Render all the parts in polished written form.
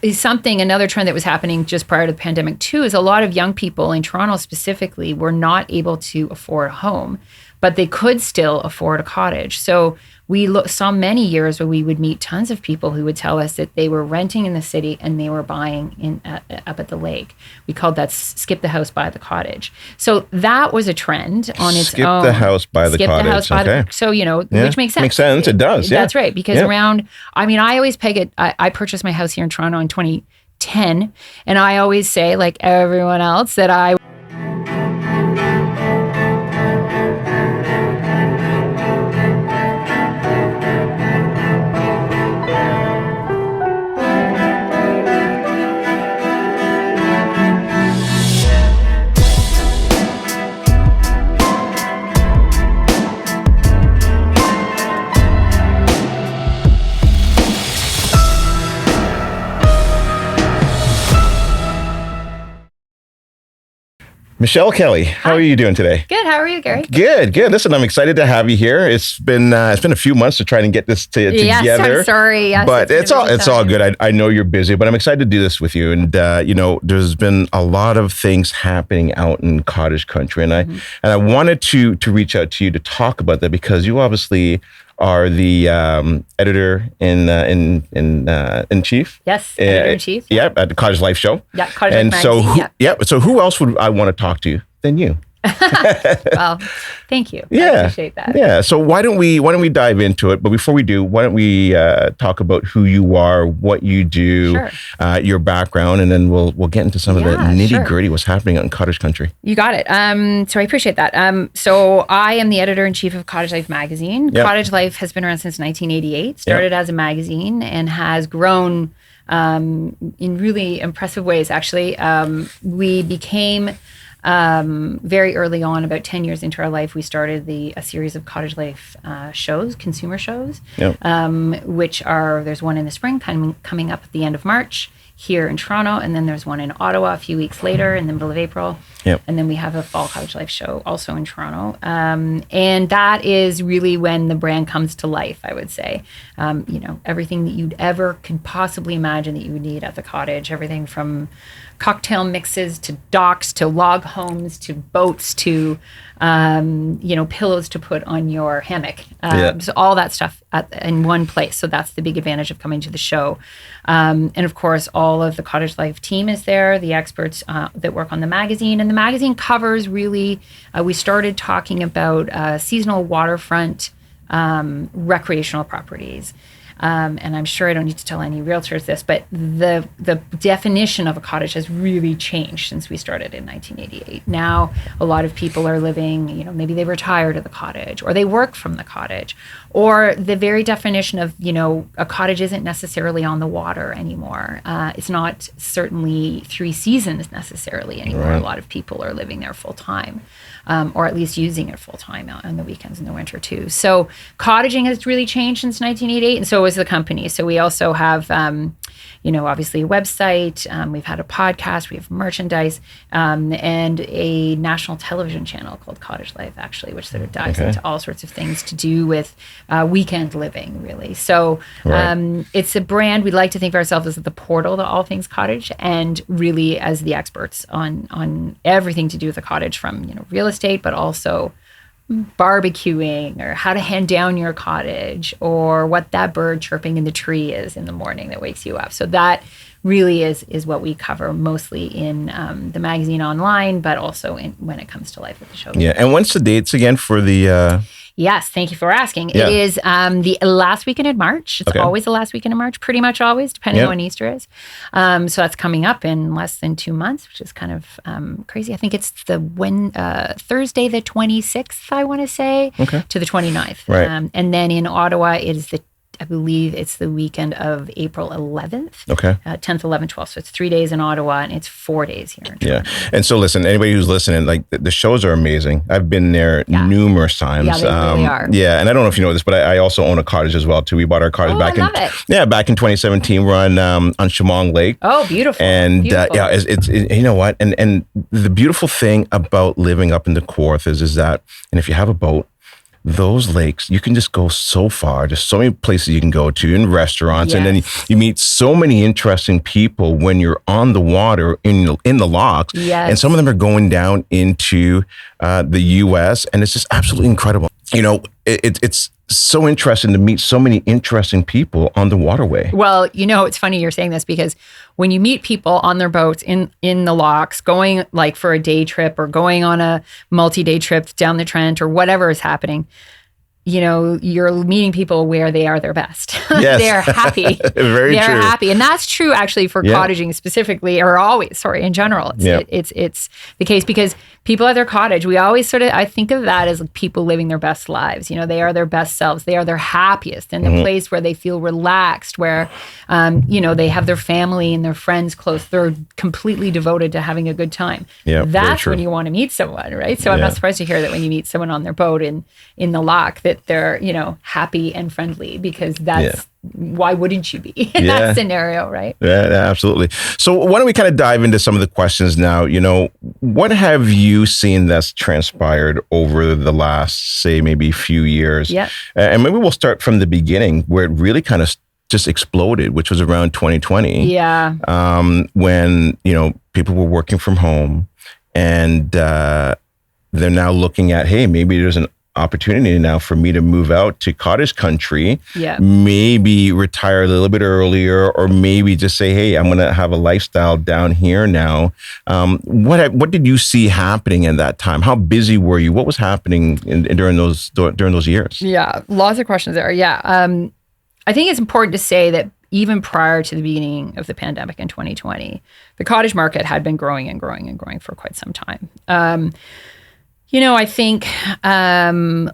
another trend that was happening just prior to the pandemic too, is a lot of young people in Toronto specifically were not able to afford a home, but they could still afford a cottage. So we saw many years where we would meet tons of people who would tell us that they were renting in the city and they were buying up at the lake. We called that skip the house, buy the cottage. So that was a trend on its own. Skip the house, buy the cottage. Okay. So, which makes sense. Makes sense. It does. Yeah. That's right. Because I always peg it. I purchased my house here in Toronto in 2010. And I always say, like everyone else, that I Michelle Kelly, how are you doing today? Good. How are you, Gary? Good. Listen, I'm excited to have you here. It's been a few months to try and get this together. Yes, I'm sorry. Yes, but it's all good. I know you're busy, but I'm excited to do this with you. And there's been a lot of things happening out in cottage country, and I wanted to reach out to you to talk about that, because you obviously are the editor in chief. Yes, editor in chief. Yeah, at the Cottage Life show. Yeah, Cottage Life magazine. So who else would I want to talk to than you? Well, thank you. Yeah, I appreciate that. Yeah. So why don't we dive into it? But before we do, why don't we talk about who you are, what you do, sure. Your background, and then we'll get into some of the nitty gritty, what's happening out in cottage country. You got it. So I appreciate that. So I am the editor in chief of Cottage Life magazine. Yep. Cottage Life has been around since 1988. Started as a magazine and has grown in really impressive ways. Actually, we became very early on, about 10 years into our life, we started a series of Cottage Life shows, consumer shows, which there's one in the spring coming up at the end of March here in Toronto, and then there's one in Ottawa a few weeks later in the middle of April. Yep. And then we have a fall Cottage Life show also in Toronto. And that is really when the brand comes to life, I would say. Everything that you'd ever could possibly imagine that you would need at the cottage, everything from cocktail mixes to docks to log homes to boats to pillows to put on your hammock. So all that stuff in one place. So that's the big advantage of coming to the show. And of course, all of the Cottage Life team is there, the experts that work on the magazine. And the magazine covers really, we started talking about seasonal waterfront recreational properties. And I'm sure I don't need to tell any realtors this, but the definition of a cottage has really changed since we started in 1988. Now, a lot of people are living, maybe they retired at the cottage or they work from the cottage, or the very definition of, a cottage isn't necessarily on the water anymore. It's not certainly 3 seasons necessarily anymore. Right. A lot of people are living there full time. Or at least using it full time on the weekends in the winter too. So cottaging has really changed since 1988, and so has the company. So we also have, obviously a website. We've had a podcast. We have merchandise, and a national television channel called Cottage Life, actually, which sort of dives into all sorts of things to do with weekend living, really. So it's a brand. We like to think of ourselves as the portal to all things cottage, and really as the experts on everything to do with the cottage, from real estate, but also barbecuing, or how to hand down your cottage, or what that bird chirping in the tree is in the morning that wakes you up. So that really is what we cover mostly in the magazine online, but also when it comes to life with the show. Yeah. And when's the dates again for the... Yes, thank you for asking. Yeah. It is the last weekend in March. It's always the last weekend in March, pretty much always, depending on when Easter is. So that's coming up in less than 2 months, which is kind of crazy. I think it's Thursday the 26th, I want to say, to the 29th. Right. And then in Ottawa, it is I believe it's the weekend of April 11th. 10th, 11th, 12th. So it's 3 days in Ottawa and it's 4 days here in Toronto. Yeah. And so listen, anybody who's listening, like the shows are amazing. I've been there numerous times. Yeah, they really are. Yeah. And I don't know if you know this, but I also own a cottage as well too. We bought our cottage back in 2017. We're on Chemong Lake. Oh, beautiful. And it's you know what? And the beautiful thing about living up in the Kawarthas is that, and if you have a boat, those lakes, you can just go so far. There's so many places you can go to, in restaurants, and then you meet so many interesting people when you're on the water in the locks. Yes. And some of them are going down into the U.S., and it's just absolutely incredible. It's so interesting to meet so many interesting people on the waterway. Well, it's funny you're saying this, because when you meet people on their boats in the locks, going like for a day trip or going on a multi-day trip down the Trent or whatever is happening, you're meeting people where they are their best. Yes. They're happy. Very They're true. happy. And that's true actually for cottaging specifically, or always, in general. It's the case, because people at their cottage, we always I think of that as people living their best lives. They are their best selves. They are their happiest in the place where they feel relaxed, where, they have their family and their friends close. They're completely devoted to having a good time. Yeah, that's when you want to meet someone, right? So I'm not surprised to hear that when you meet someone on their boat in the lock, that they're, happy and friendly, because that's, why wouldn't you be in that scenario, right? Yeah, absolutely. So why don't we kind of dive into some of the questions now? What have you seen that's transpired over the last, say, maybe few years? Yeah. And maybe we'll start from the beginning, where it really kind of just exploded, which was around 2020. Yeah. When, people were working from home, and they're now looking at, hey, maybe there's an opportunity now for me to move out to cottage country, maybe retire a little bit earlier, or maybe just say, hey, I'm going to have a lifestyle down here now. What did you see happening at that time? How busy were you? What was happening during those years? Yeah, lots of questions there. Yeah. I think it's important to say that even prior to the beginning of the pandemic in 2020, the cottage market had been growing and growing and growing for quite some time. I think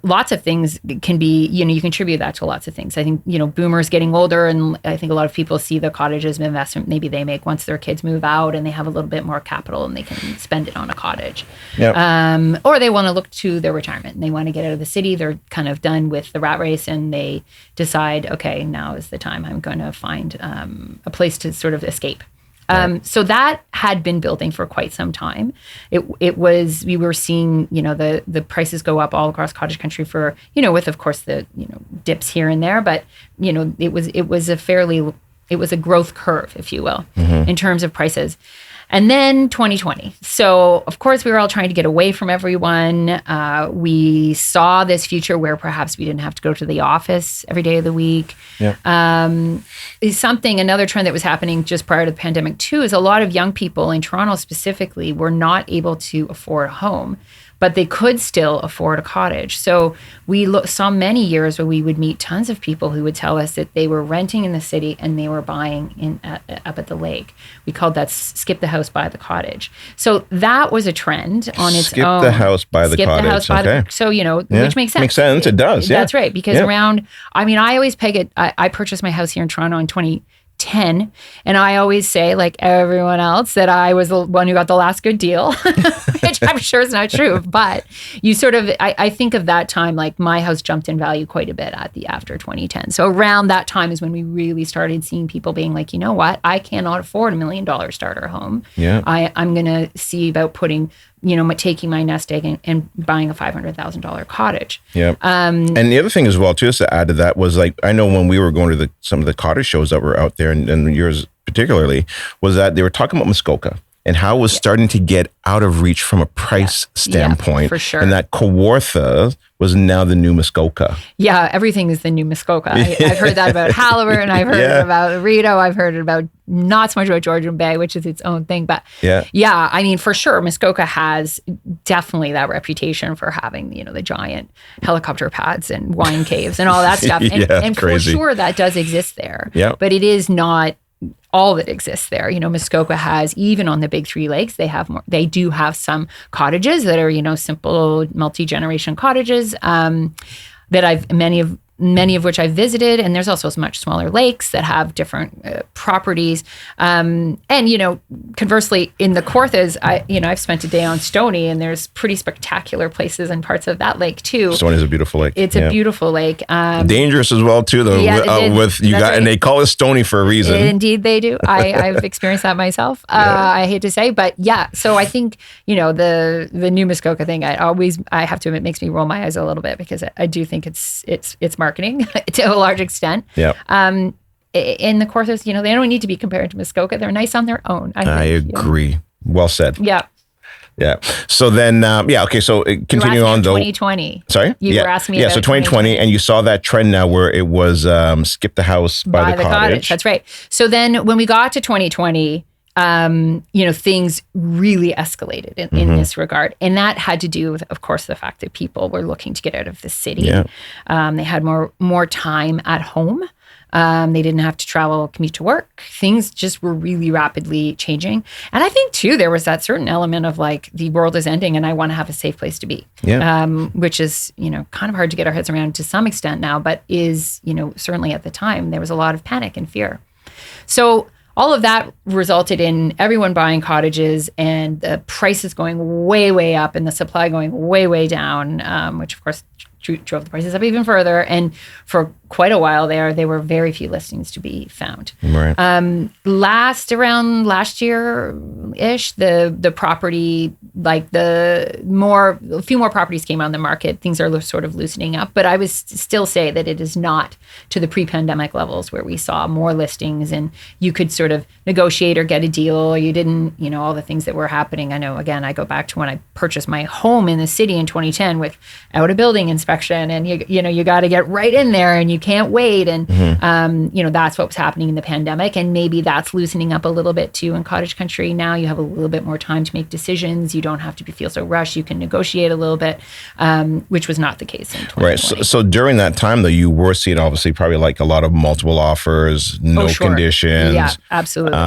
lots of things can be, you contribute that to lots of things. I think, boomers getting older, and I think a lot of people see the cottage as an investment maybe they make once their kids move out and they have a little bit more capital and they can spend it on a cottage. Yep. Or they want to look to their retirement and they want to get out of the city. They're kind of done with the rat race and they decide, okay, now is the time I'm going to find a place to sort of escape. So that had been building for quite some time. We were seeing, the prices go up all across cottage country for, with of course the, dips here and there, but, it was a growth curve, if you will, in terms of prices. And then 2020. So, of course, we were all trying to get away from everyone. We saw this future where perhaps we didn't have to go to the office every day of the week. Yeah. Another trend that was happening just prior to the pandemic, too, is a lot of young people in Toronto specifically were not able to afford a home, but they could still afford a cottage. So we saw many years where we would meet tons of people who would tell us that they were renting in the city and they were buying up at the lake. We called that skip the house, buy the cottage. So that was a trend on its own. Skip the house, buy the cottage. Which makes sense. Makes sense. It does. Yeah. That's right. Because I always peg it. I purchased my house here in Toronto in 2010, and I always say, like everyone else, that I was the one who got the last good deal, which I'm sure is not true. But you sort of, I think of that time, like my house jumped in value quite a bit after 2010. So around that time is when we really started seeing people being like, you know what, I cannot afford $1 million starter home. Yeah, I'm going to see about putting, taking my nest egg and buying a $500,000 cottage. Yeah. And the other thing as well, too, just to add to that was, like, I know when we were going to some of the cottage shows that were out there, and yours particularly, was that they were talking about Muskoka and how it was starting to get out of reach from a price standpoint. Yeah, for sure. And that Kawartha was now the new Muskoka. Yeah, everything is the new Muskoka. I've heard that about Haliburton. I've heard it about Rito. I've heard it about, not so much about Georgian Bay, which is its own thing. But I mean, for sure, Muskoka has definitely that reputation for having, the giant helicopter pads and wine caves and all that stuff. And for sure, that does exist there. Yeah. But it is not all that exists there. Muskoka has, even on the big three lakes, they do have some cottages that are, simple multi-generation cottages that many of many of which I've visited, and there's also much smaller lakes that have different properties. And, conversely, in the Kawarthas, I've spent a day on Stoney, and there's pretty spectacular places and parts of that lake too. Stoney's a beautiful lake. It's a beautiful lake. Dangerous as well too, though. And they call it Stoney for a reason. Indeed, they do. I've experienced that myself. I hate to say, but yeah. So I think the new Muskoka thing. I have to admit, makes me roll my eyes a little bit, because I do think it's marketing to a large extent. Yeah. In the Kawarthas, they don't need to be compared to Muskoka. They're nice on their own. I agree. Well said. Yeah. Yeah. So then, okay. So continuing on though. 2020. Sorry? You were asking me about so 2020, and you saw that trend now where it was skip the house by the cottage. That's right. So then when we got to 2020, things really escalated in this regard. And that had to do with, of course, the fact that people were looking to get out of the city. Yeah. They had more time at home. They didn't have to commute to work. Things just were really rapidly changing. And I think, too, there was that certain element of like, the world is ending and I want to have a safe place to be. Yeah. Which is, kind of hard to get our heads around to some extent now, but is, certainly at the time, there was a lot of panic and fear. So all of that resulted in everyone buying cottages and the prices going way, way up and the supply going way, way down, which of course drove the prices up even further. And for quite a while there were very few listings to be found. Right. Around last year-ish, the property, like a few more properties came on the market. Things are sort of loosening up, but I would still say that it is not to the pre-pandemic levels where we saw more listings and you could sort of negotiate or get a deal, or you didn't, all the things that were happening. I know, again, I go back to when I purchased my home in the city in 2010 without a building inspection, and you got to get right in there and you can't wait. And, that's what was happening in the pandemic. And maybe that's loosening up a little bit too in cottage country. Now you have a little bit more time to make decisions. You don't have to feel so rushed. You can negotiate a little bit, which was not the case in 2020. Right. So during that time, though, you were seeing obviously probably like a lot of multiple offers, no conditions. Yeah, absolutely.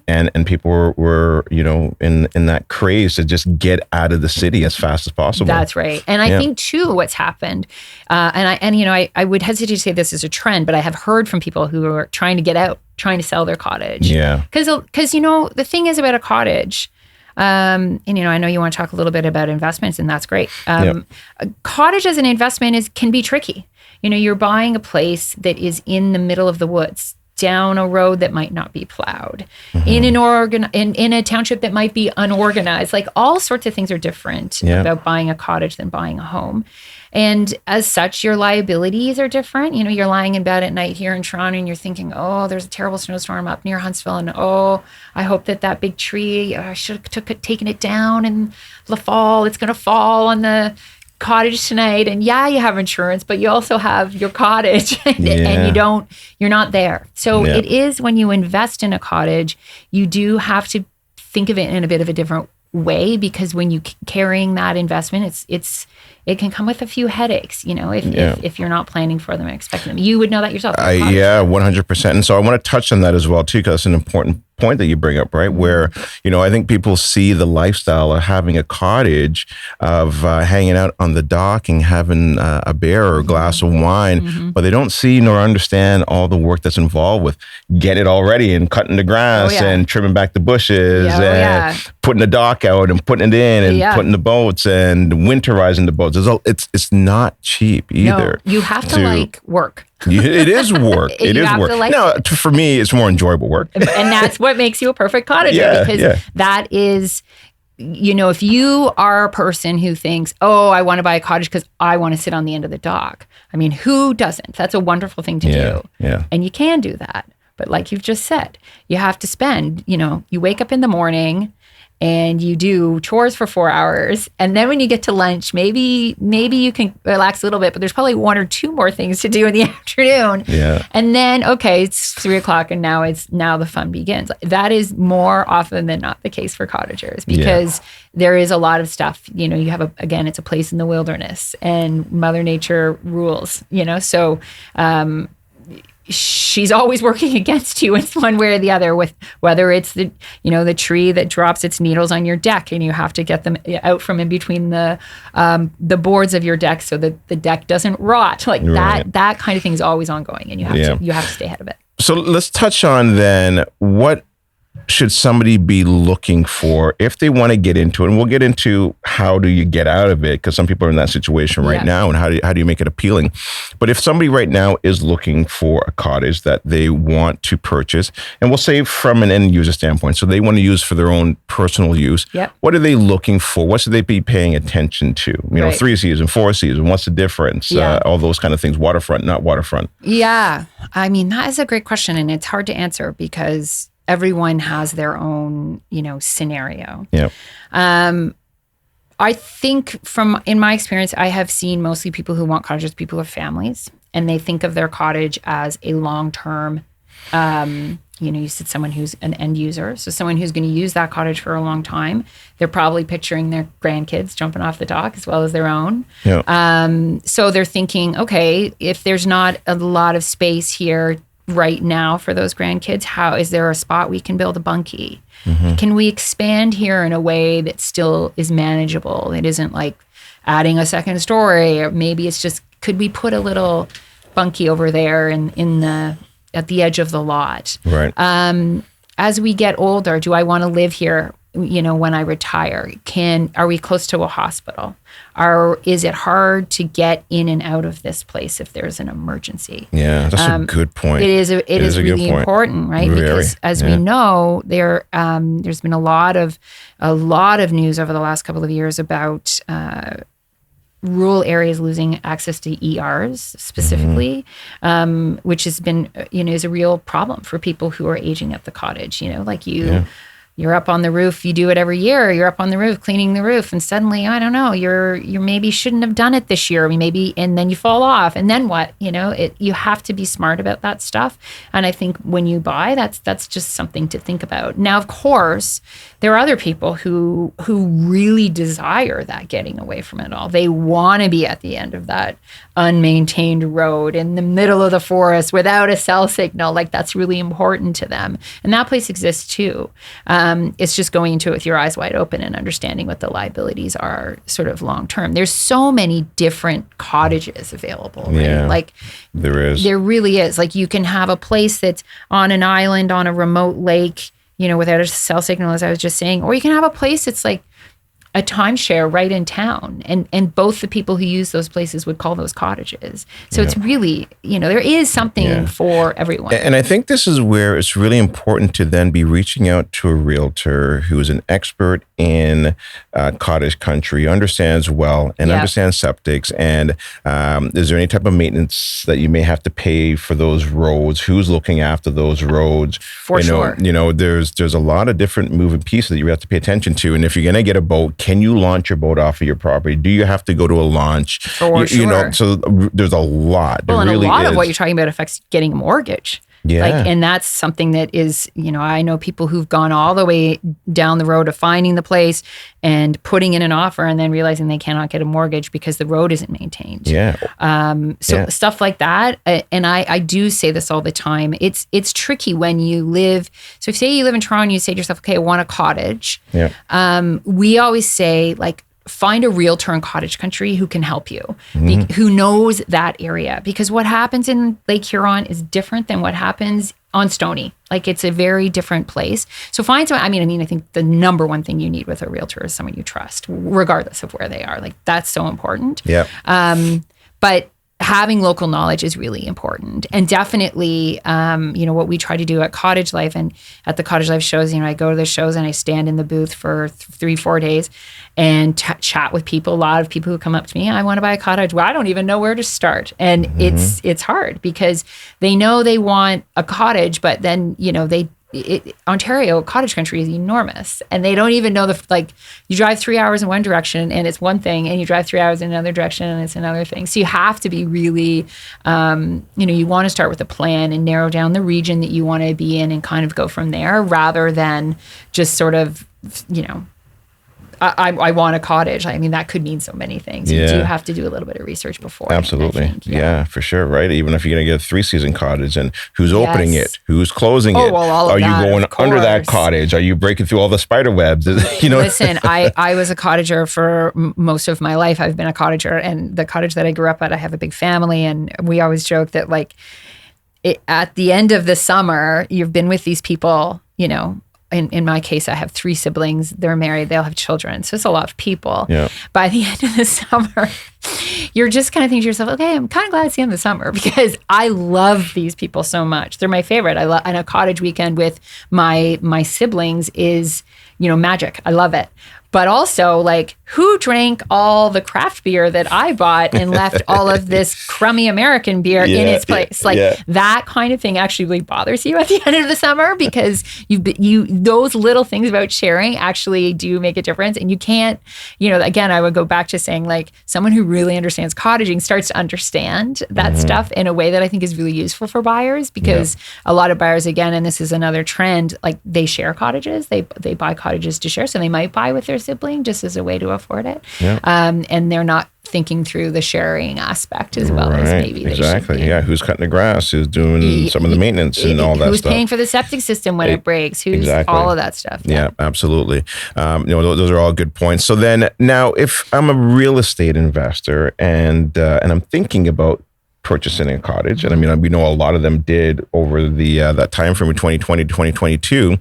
And people were in that craze to just get out of the city as fast as possible. That's right. And I think too, what's happened, I would hesitate to say this is a trend, but I have heard from people who are trying to get out, trying to sell their cottage. Yeah. Because the thing is about a cottage, I know you want to talk a little bit about investments, and that's great. A cottage as an investment can be tricky. You're buying a place that is in the middle of the woods, down a road that might not be plowed, in a township that might be unorganized. Like, all sorts of things are different about buying a cottage than buying a home. And as such, your liabilities are different. You're lying in bed at night here in Toronto and you're thinking, oh, there's a terrible snowstorm up near Huntsville. And oh, I hope that big tree, I should have taken it down in the fall. It's going to fall on the cottage tonight. And yeah, you have insurance, but you also have your cottage and you're not there. So it is, when you invest in a cottage, you do have to think of it in a bit of a different way, because when you carrying that investment, it can come with a few headaches, if you're not planning for them and expecting them. You would know that yourself. 100%. And so I want to touch on that as well too, because it's an important point that you bring up, right? Where, I think people see the lifestyle of having a cottage, of hanging out on the dock and having a beer or a glass of wine, but they don't see nor understand all the work that's involved with getting it all ready and cutting the grass and trimming back the bushes putting the dock out and putting it in and putting the boats and winterizing the boats. It's not cheap either. No, you have to like work. It is work. It is work. For me, it's more enjoyable work. And that's what makes you a perfect cottager, because that is, if you are a person who thinks, oh, I want to buy a cottage because I want to sit on the end of the dock. I mean, who doesn't? That's a wonderful thing to do. Yeah. And you can do that. But like you've just said, you have to spend, you wake up in the morning and you do chores for 4 hours. And then when you get to lunch, maybe you can relax a little bit, but there's probably 1 or 2 more things to do in the afternoon. Yeah. And then, okay, it's 3:00 and now the fun begins. That is more often than not the case for cottagers, because there is a lot of stuff, you have it's a place in the wilderness and Mother Nature rules, so, she's always working against you in one way or the other, with whether it's the tree that drops its needles on your deck and you have to get them out from in between the boards of your deck so that the deck doesn't rot. Like that kind of thing is always ongoing, and you have to stay ahead of it. So let's touch on then, what should somebody be looking for if they want to get into it? And we'll get into how do you get out of it, because some people are in that situation right now, and how do you make it appealing? But if somebody right now is looking for a cottage that they want to purchase, and we'll say from an end user standpoint, so they want to use for their own personal use, what are they looking for? What should they be paying attention to? 3 season, 4 season, what's the difference? All those kind of things, waterfront, not waterfront. Yeah. I mean, that is a great question, and it's hard to answer because everyone has their own, scenario. Yeah. I think in my experience, I have seen mostly people who want cottages, people with families, and they think of their cottage as a long-term, you said someone who's an end user. So someone who's going to use that cottage for a long time. They're probably picturing their grandkids jumping off the dock as well as their own. Yeah. So they're thinking, okay, if there's not a lot of space here right now for those grandkids, is there a spot we can build a bunkie? Can we expand here in a way that still is manageable? It isn't like adding a second story, or maybe it's just, could we put a little bunkie over there at the edge of the lot? Right. As we get older, do I want to live here, when I retire? Are we close to a hospital? Is it hard to get in and out of this place if there's an emergency? Yeah, that's a good point. It is really important, right? Because as we know, there's been a lot of news over the last couple of years about rural areas losing access to ERs specifically, which has been, is a real problem for people who are aging at the cottage. You're up on the roof, you do it every year, you're up on the roof cleaning the roof, and suddenly, I don't know, you maybe shouldn't have done it this year, and then you fall off, and then what? You have to be smart about that stuff. And I think when you buy, that's just something to think about. Now, of course, there are other people who really desire that getting away from it all. They want to be at the end of that unmaintained road in the middle of the forest without a cell signal. Like, that's really important to them. And that place exists too. It's just going into it with your eyes wide open and understanding what the liabilities are sort of long term. There's so many different cottages available, right? Yeah, like there really is. Like, you can have a place that's on an island on a remote lake, without a cell signal, as I was just saying, or you can have a place that's like a timeshare right in town, and both the people who use those places would call those cottages. So it's really, there is something for everyone. And I think this is where it's really important to then be reaching out to a realtor who is an expert in cottage country, understands well and understands septics. And is there any type of maintenance that you may have to pay for those roads? Who's looking after those roads? For sure. There's a lot of different moving pieces that you have to pay attention to. And if you're going to get a boat, can you launch your boat off of your property? Do you have to go to a launch? For sure. So there's a lot. Well, and really a lot of what you're talking about affects getting a mortgage. Yeah. And that's something that is, I know people who've gone all the way down the road of finding the place and putting in an offer and then realizing they cannot get a mortgage because the road isn't maintained. Yeah. Stuff like that. And I do say this all the time. It's tricky when you live. So if say you live in Toronto and you say to yourself, okay, I want a cottage. Yeah. We always say, like, find a realtor in cottage country who can help you, who knows that area. Because what happens in Lake Huron is different than what happens on Stoney. Like, it's a very different place. So find someone, I think the number one thing you need with a realtor is someone you trust, regardless of where they are. Like, that's so important. Yeah. But having local knowledge is really important. And definitely, what we try to do at Cottage Life and at the Cottage Life shows, I go to the shows and I stand in the booth for 3-4 days and chat with people. A lot of people who come up to me, I want to buy a cottage. Well, I don't even know where to start. And it's hard because they know they want a cottage, but then, Ontario, cottage country is enormous, and they don't even know you drive 3 hours in one direction and it's one thing, and you drive 3 hours in another direction and it's another thing. So you have to be really, you want to start with a plan and narrow down the region that you want to be in and kind of go from there, rather than just sort of, I want a cottage. I mean, that could mean so many things. You do have to do a little bit of research before. Absolutely. Yeah, for sure. Right. Even if you're going to get a 3-season cottage, and who's opening it, who's closing it? Well, are you going under that cottage? Are you breaking through all the spider webs? Listen, I was a cottager for most of my life. I've been a cottager, and the cottage that I grew up at, I have a big family, and we always joke that like at the end of the summer, you've been with these people, in my case, I have 3 siblings. They're married. They'll have children. So it's a lot of people. Yeah. By the end of the summer, you're just kind of thinking to yourself, okay, I'm kind of glad it's the end of the summer because I love these people so much. They're my favorite. And a cottage weekend with my siblings is, magic. I love it. But also, like, who drank all the craft beer that I bought and left all of this crummy American beer in its place? That kind of thing actually really bothers you at the end of the summer because those little things about sharing actually do make a difference. And you can't, again, I would go back to saying like someone who really understands cottaging starts to understand that stuff in a way that I think is really useful for buyers because a lot of buyers, again, and this is another trend, like they share cottages, they buy cottages to share. So they might buy with their sibling just as a way to afford it. Yeah. And they're not thinking through the sharing aspect as well as maybe they should be. Yeah, who's cutting the grass, who's doing some of the maintenance and all that stuff. Who's paying for the septic system when it breaks, who's all of that stuff. Yeah, absolutely. Those are all good points. So then now if I'm a real estate investor and I'm thinking about purchasing a cottage, and I mean, we know a lot of them did over the that time from 2020 to 2022,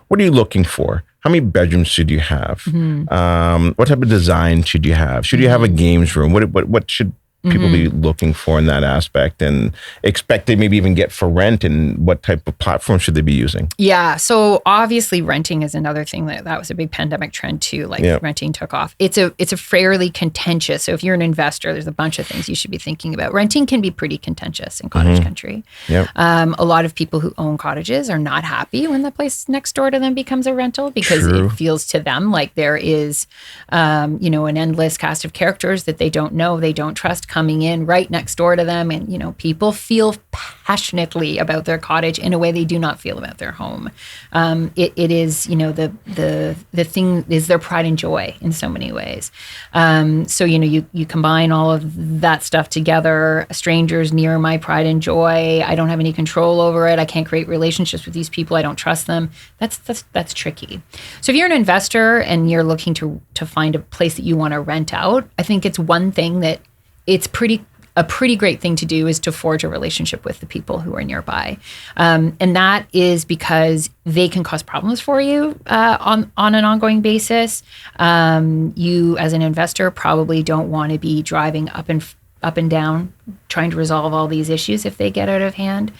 what are you looking for? How many bedrooms should you have? What type of design should you have? Should you have a games room? What should people be looking for in that aspect and expect they maybe even get for rent, and what type of platform should they be using? Yeah. So obviously renting is another thing that was a big pandemic trend too. Renting took off. It's a fairly contentious. So if you're an investor, there's a bunch of things you should be thinking about. Renting can be pretty contentious in cottage country. Yep. A lot of people who own cottages are not happy when the place next door to them becomes a rental because it feels to them like there is, an endless cast of characters that they don't know, they don't trust, coming in right next door to them. And, people feel passionately about their cottage in a way they do not feel about their home. It is, the thing is their pride and joy in so many ways. So, you combine all of that stuff together, strangers near my pride and joy. I don't have any control over it. I can't create relationships with these people. I don't trust them. That's tricky. So if you're an investor and you're looking to find a place that you want to rent out, I think it's one thing that it's a pretty great thing to do is to forge a relationship with the people who are nearby. And that is because they can cause problems for you on an ongoing basis. You as an investor probably don't want to be driving up and down trying to resolve all these issues if they get out of hand.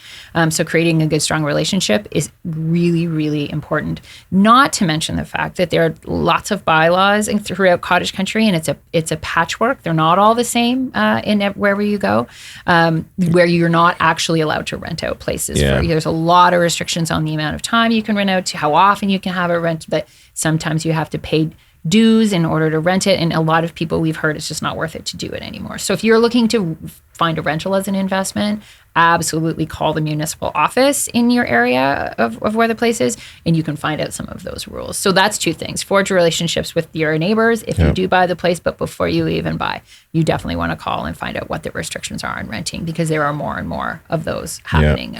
So creating a good, strong relationship is really, really important. Not to mention the fact that there are lots of bylaws throughout cottage country, and it's a patchwork. They're not all the same in wherever you go, where you're not actually allowed to rent out places. There's a lot of restrictions on the amount of time you can rent out, to how often you can have it rented, but sometimes you have to pay dues in order to rent it. And a lot of people we've heard it's just not worth it to do it anymore. So if you're looking to find a rental as an investment, absolutely call the municipal office in your area of where the place is, and you can find out some of those rules. So that's 2 things. Forge relationships with your neighbors if you do buy the place, but before you even buy, you definitely want to call and find out what the restrictions are on renting, because there are more and more of those happening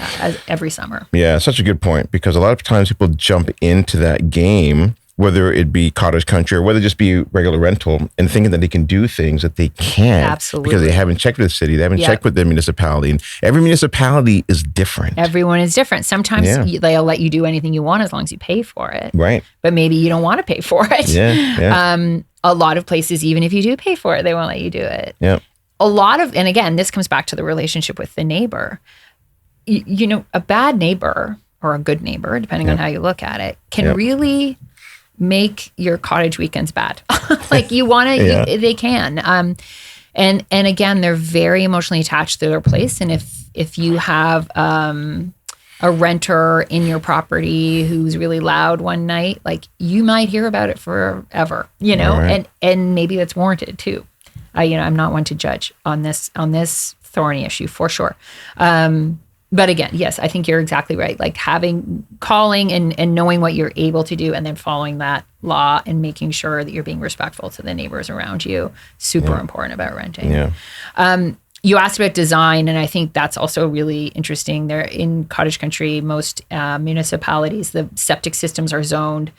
every summer. Yeah, such a good point, because a lot of times people jump into that game, whether it be cottage country or whether it just be regular rental, and thinking that they can do things that they can't. Absolutely. Because they haven't checked with the city, they haven't checked with their municipality. And every municipality is different. Everyone is different. Sometimes they'll let you do anything you want as long as you pay for it. Right. But maybe you don't want to pay for it. Yeah. A lot of places, even if you do pay for it, they won't let you do it. Yeah. And again, this comes back to the relationship with the neighbor. A bad neighbor or a good neighbor, depending on how you look at it, can really make your cottage weekends bad. Like you want to, they can. And again, they're very emotionally attached to their place. And if you have a renter in your property who's really loud one night, like you might hear about it forever, right. and maybe that's warranted too. I'm not one to judge on this thorny issue for sure. But again, yes, I think you're exactly right. Like calling and knowing what you're able to do and then following that law and making sure that you're being respectful to the neighbors around you. Super important about renting. Yeah. You asked about design, and I think that's also really interesting. There in cottage country, most municipalities, the septic systems are zoned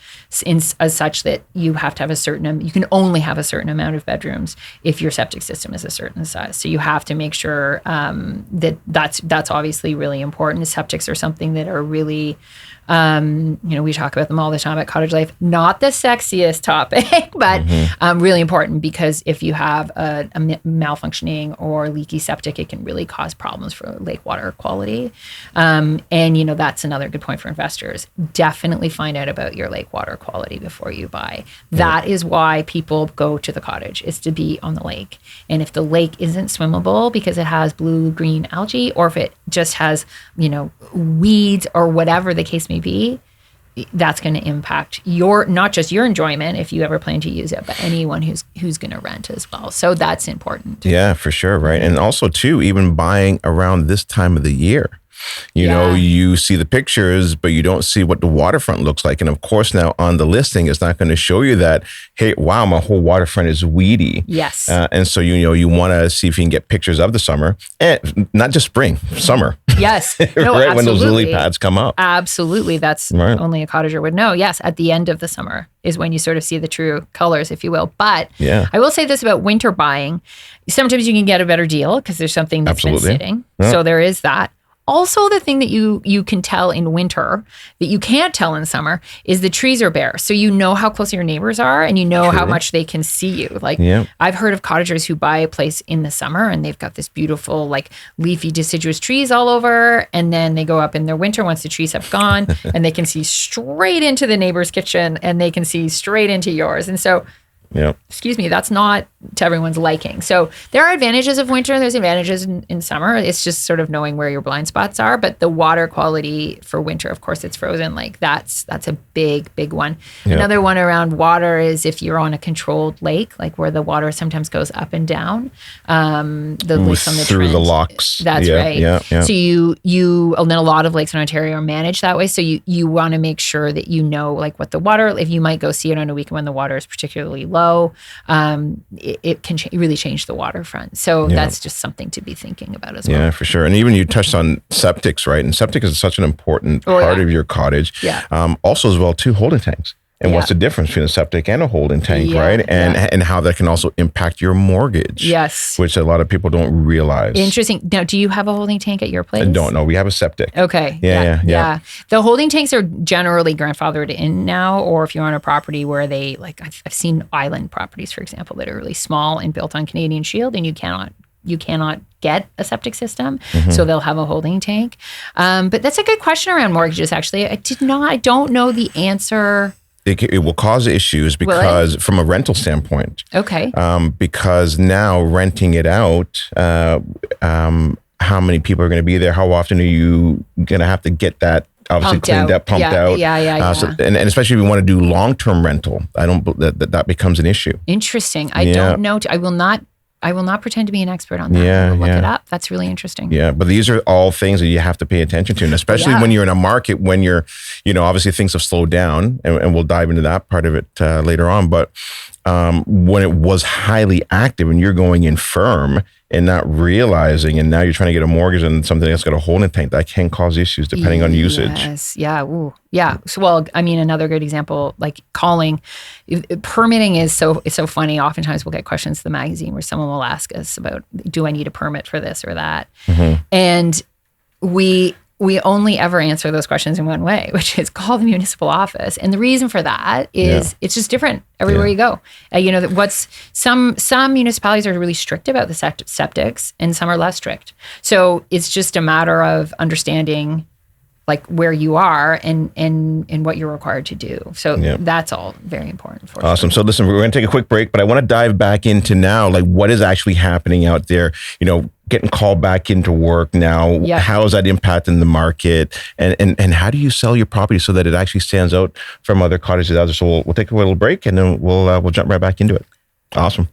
as such that you have to have you can only have a certain amount of bedrooms if your septic system is a certain size. So you have to make sure that's obviously really important. Septics are something that are really, we talk about them all the time at Cottage Life. Not the sexiest topic, but really important, because if you have a malfunctioning or leaky septic, it can really cause problems for lake water quality. And that's another good point for investors. Definitely find out about your lake water quality before you buy. That is why people go to the cottage, is to be on the lake. And if the lake isn't swimmable because it has blue-green algae, or if it just has, weeds or whatever the case may be, that's going to impact not just your enjoyment if you ever plan to use it, but anyone who's going to rent as well. So that's important. Yeah, for sure. Right. And also too, even buying around this time of the year, you see the pictures, but you don't see what the waterfront looks like. And of course, now on the listing, it's not going to show you that, hey, wow, my whole waterfront is weedy. Yes. And so, you want to see if you can get pictures of the summer, and not just spring, summer. Yes. No, right. absolutely. When those lily pads come up. Absolutely. That's only a cottager would know. Yes. At the end of the summer is when you sort of see the true colors, if you will. But I will say this about winter buying. Sometimes you can get a better deal because there's something that's been sitting. Yeah. So there is that. Also, the thing that you can tell in winter that you can't tell in summer is the trees are bare. So you know how close your neighbors are, and you know how much they can see you. Like I've heard of cottagers who buy a place in the summer and they've got this beautiful like leafy deciduous trees all over. And then they go up in their winter once the trees have gone and they can see straight into the neighbor's kitchen and they can see straight into yours. And so excuse me, that's not to everyone's liking. So there are advantages of winter. There's advantages in summer. It's just sort of knowing where your blind spots are. But the water quality for winter, of course, it's frozen. Like that's a big one. Yeah. Another one around water is if you're on a controlled lake, like where the water sometimes goes up and down. The lakes on the through trend, the locks. That's right. Yeah. So you and then a lot of lakes in Ontario are managed that way. So you want to make sure that you know like what the water. If you might go see it on a weekend when the water is particularly low. It can really change the waterfront. So that's just something to be thinking about as well. Yeah, for sure. And even you touched on septics, right? And septic is such an important part of your cottage. Yeah. Also as well, too, holding tanks. And what's the difference between a septic and a holding tank, right? And how that can also impact your mortgage. Yes. Which a lot of people don't realize. Interesting. Now, do you have a holding tank at your place? I don't know. We have a septic. Okay. Yeah. The holding tanks are generally grandfathered in now, or if you're on a property where they, like I've seen island properties, for example, that are really small and built on Canadian Shield, and you cannot get a septic system, so they'll have a holding tank. But that's a good question around mortgages, actually. I don't know the answer. It will cause issues because from a rental standpoint. Okay. Because now renting it out, how many people are going to be there? How often are you going to have to get that obviously pumped out? Yeah. So, and especially if you want to do long-term rental, that becomes an issue. Interesting. I don't know. I will not pretend to be an expert on that. I will look it up. That's really interesting. Yeah, but these are all things that you have to pay attention to, and especially when you're in a market when you're, obviously things have slowed down, and we'll dive into that part of it later on. But when it was highly active and you're going in firm and not realizing, and now you're trying to get a mortgage and something that's got a holding tank, that can cause issues depending on usage. Yes. Yeah. Ooh. Yeah. So, well, I mean, another good example, like calling, permitting is it's so funny. Oftentimes we'll get questions to the magazine where someone will ask us about, do I need a permit for this or that? And we only ever answer those questions in one way, which is call the municipal office. And the reason for that is it's just different everywhere you go. Some municipalities are really strict about the septics and some are less strict. So it's just a matter of understanding like where you are and what you're required to do. So that's all very important for us. Awesome. So listen, we're going to take a quick break, but I want to dive back into now, like what is actually happening out there, getting called back into work now. Yep. How is that impacting the market? And how do you sell your property so that it actually stands out from other cottages out there? So we'll take a little break and then we'll jump right back into it. Awesome.